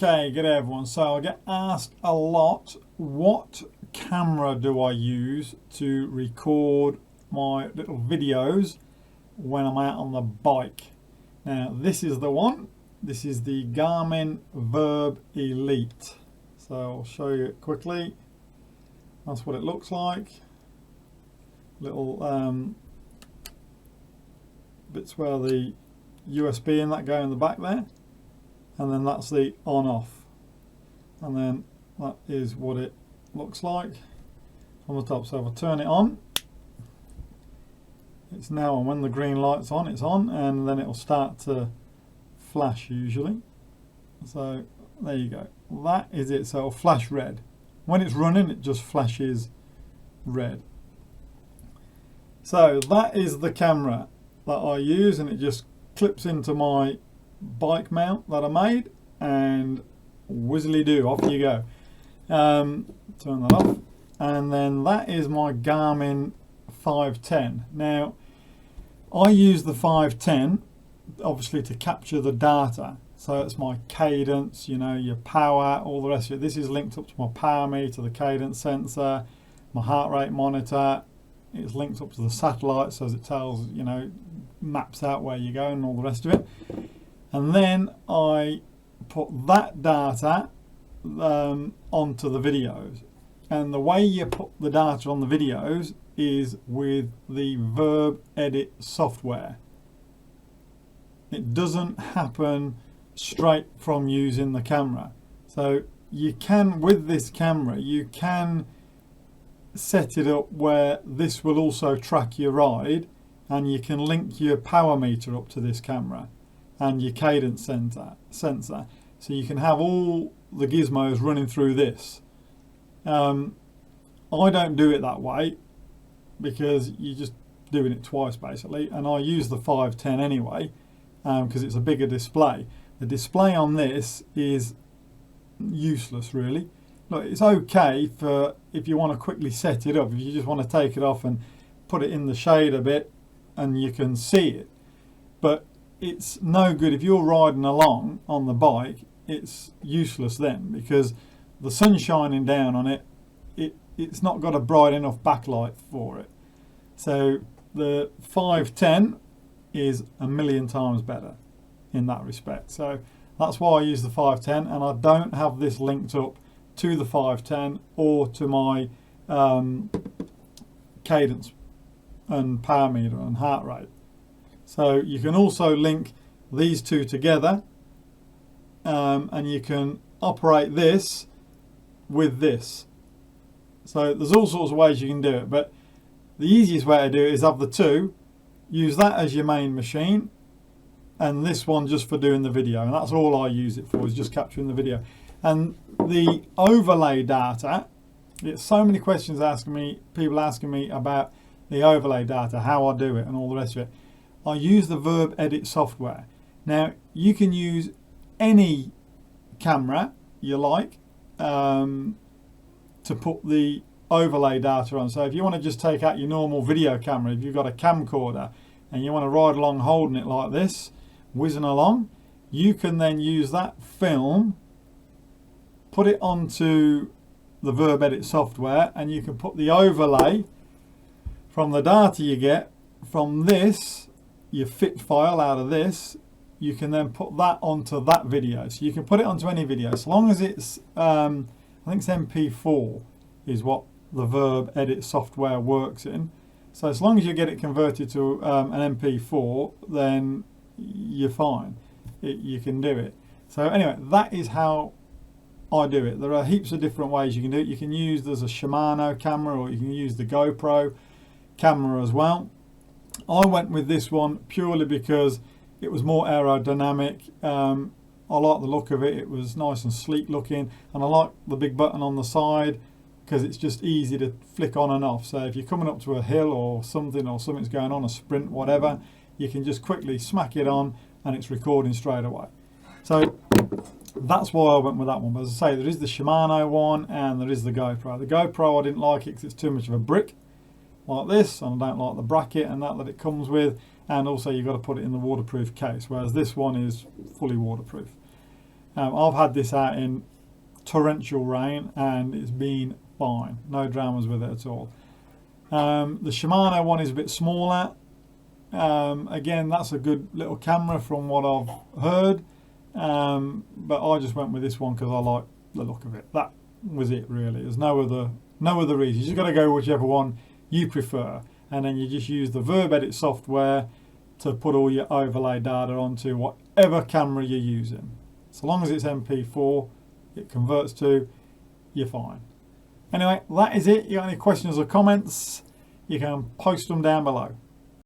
Okay, good day everyone. So I get asked a lot, what camera do I use to record my little videos when I'm out on the bike? Now this is the one. This is the Garmin Virb Elite. So I'll show you it quickly. That's what it looks like. Little bits where the USB and that go in the back there. And then that's the on off, and then that is what it looks like on the top. So if I turn it on, it's now on. When the green light's on, it's on, and then it'll start to flash usually. So there you go, that is it. So it'll flash red when it's running, it just flashes red. So that is the camera that I use, and it just clips into my bike mount that I made, and whizzly do, off you go. Turn that off, and then that is my Garmin 510. Now I use the 510 obviously to capture the data, so it's my cadence, you know, your power, all the rest of it. This is linked up to my power meter, the cadence sensor, my heart rate monitor. It's linked up to the satellite, so as it tells, you know, maps out where you go and all the rest of it. And then I put that data onto the videos. And the way you put the data on the videos is with the Virb Edit software. It doesn't happen straight from using the camera. So you can, with this camera, you can set it up where this will also track your ride, and you can link your power meter up to this camera and your cadence sensor, so you can have all the gizmos running through this. I don't do it that way because you're just doing it twice basically, and I use the 510 anyway because it's a bigger display. The display on this is useless really. Look, it's okay for if you want to quickly set it up, if you just want to take it off and put it in the shade a bit and you can see it, but it's no good if you're riding along on the bike. It's useless then because the sun's shining down on it. It's not got a bright enough backlight for it. So the 510 is a million times better in that respect. So that's why I use the 510, and I don't have this linked up to the 510 or to my cadence and power meter and heart rate. So you can also link these two together, and you can operate this with this. So there's all sorts of ways you can do it, but the easiest way to do it is have the two, use that as your main machine, and this one just for doing the video, and that's all I use it for, is just capturing the video. And the overlay data, it's so many questions people asking me about the overlay data, how I do it and all the rest of it. I use the Virb Edit software. Now you can use any camera you like to put the overlay data on. So if you want to just take out your normal video camera, if you've got a camcorder and you want to ride along holding it like this, whizzing along, you can then use that film, put it onto the Virb Edit software, and you can put the overlay from the data you get from this, your fit file out of this, you can then put that onto that video. So you can put it onto any video, as long as it's, I think it's MP4 is what the Virb Edit software works in. So as long as you get it converted to an MP4, then you're fine. You can do it. So anyway, that is how I do it. There are heaps of different ways you can do it. You can use, there's a Shimano camera, or you can use the GoPro camera as well. I went with this one purely because it was more aerodynamic. I like the look of it. It was nice and sleek looking, and I like the big button on the side because it's just easy to flick on and off. So if you're coming up to a hill or something's going on, a sprint, whatever, you can just quickly smack it on and it's recording straight away. So that's why I went with that one. But as I say, there is the Shimano one and there is the GoPro. The GoPro I didn't like it because it's too much of a brick like this, and I don't like the bracket and that it comes with, and also you've got to put it in the waterproof case, whereas this one is fully waterproof. I've had this out in torrential rain and it's been fine, no dramas with it at all. The Shimano one is a bit smaller. Again, that's a good little camera from what I've heard, but I just went with this one because I like the look of it. That was it really. There's no other reason. You just got to go whichever one you prefer, and then you just use the Virb Edit software to put all your overlay data onto whatever camera you're using. So long as it's MP4, it converts to, you're fine. Anyway, that is it. You got any questions or comments, you can post them down below.